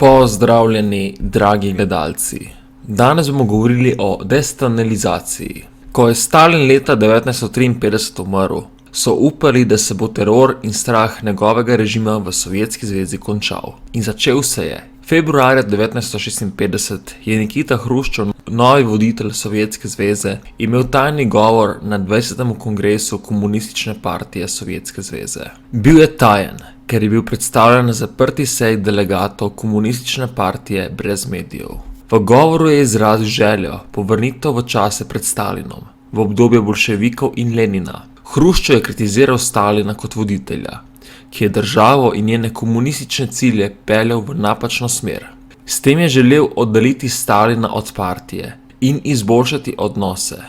Pozdravljeni, dragi gledalci. Danes bomo govorili o destalinizaciji. Ko je Stalin leta 1953 umrl, so upali, da se bo teror in strah njegovega režima v Sovjetski zvezi končal. In začel se je. Februarja 1956 je Nikita Hruščov, novi voditelj Sovjetske zveze, imel tajni govor na 20. kongresu Komunistične partije Sovjetske zveze. Bil je tajen, ker je bil predstavljen na zaprti seji delegatov Komunistične partije brez medijev. V govoru je izrazil željo po vrnitev v čase pred Stalinom, v obdobje bolševikov in Lenina. Hruščov je kritiziral Stalina kot voditelja, ki je državo in njene komunistične cilje peljal v napačno smer. S tem je želel oddaljiti Stalina od partije in izboljšati odnose.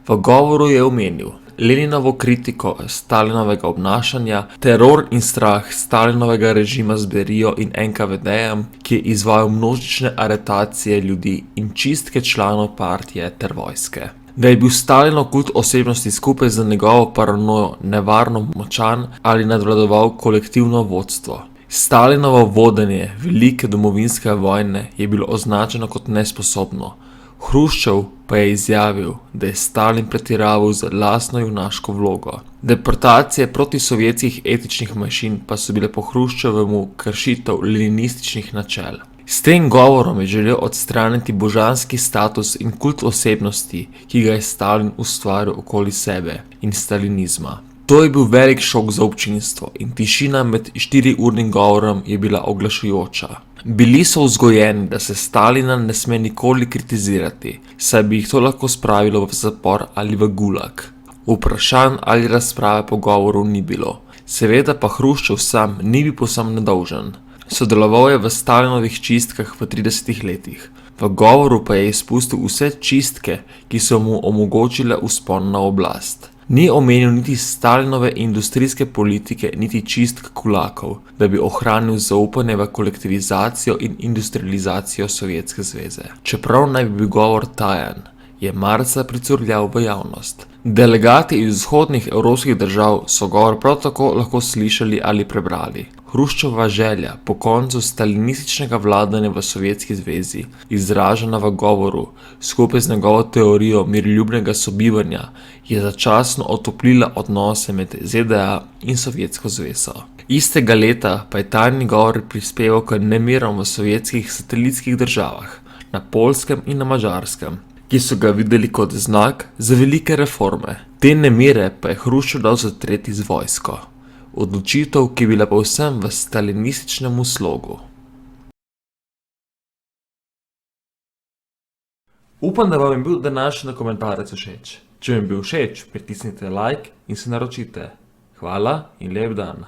V govoru je omenil Leninovo kritiko Stalinovega obnašanja, teror in strah Stalinovega režima z Berijo in NKVD-jem, ki je izvajal množične aretacije ljudi in čistke članov partije ter vojske. Da je bil Stalinov kult osebnosti skupaj z njegovo paranojo nevarno močan ali nadvladoval kolektivno vodstvo. Stalinovo vodenje velike domovinske vojne je bilo označeno kot nesposobno. Hruščov pa je izjavil, da je Stalin pretiraval z lastno junaško vlogo. Deportacije protisovjetskih etičnih manjšin pa so bile po Hruščovemu kršitev leninističnih načel. S tem govorom je želel odstraniti božanski status in kult osebnosti, ki ga je Stalin ustvaril okoli sebe in stalinizma. To je bil velik šok za občinstvo in tišina med 4-urnim govorom je bila oglašujoča. Bili so vzgojeni, da se Stalina ne sme nikoli kritizirati, saj bi jih to lahko spravilo v zapor ali v gulag. Vprašanj ali razprave po govoru ni bilo. Seveda pa Hruščov sam ni bil povsem nedolžen. Sodeloval je v Stalinovih čistkah v 30 letih. V govoru pa je izpustil vse čistke, ki so mu omogočile vzpon na oblast. Ni omenil niti Stalinove industrijske politike, niti čistk kulakov, da bi ohranil zaupanje v kolektivizacijo in industrializacijo Sovjetske zveze. Čeprav naj bi bil govor tajen, je marca pricurljal v javnost. Delegati iz vzhodnih evropskih držav so govor prav tako lahko slišali ali prebrali. Hruščova želja po koncu stalinističnega vladanja v Sovjetski zvezi, izražena v govoru, skupaj z njegovo teorijo miroljubnega sobivanja, je začasno otoplila odnose med ZDA in Sovjetsko zvezo. Istega leta pa je tajni govor prispeval k nemirom v sovjetskih satelitskih državah, na Poljskem in na Madžarskem, ki so ga videli kot znak za velike reforme. Te nemire pa je Hruščov dal zatreti z vojsko. Odločitev, ki je bila povsem v stalinističnem slogu. Upam, da vam je bil današnji dokumentarec všeč. Če vam je bil všeč, pritisnite like in se naročite. Hvala in lep dan.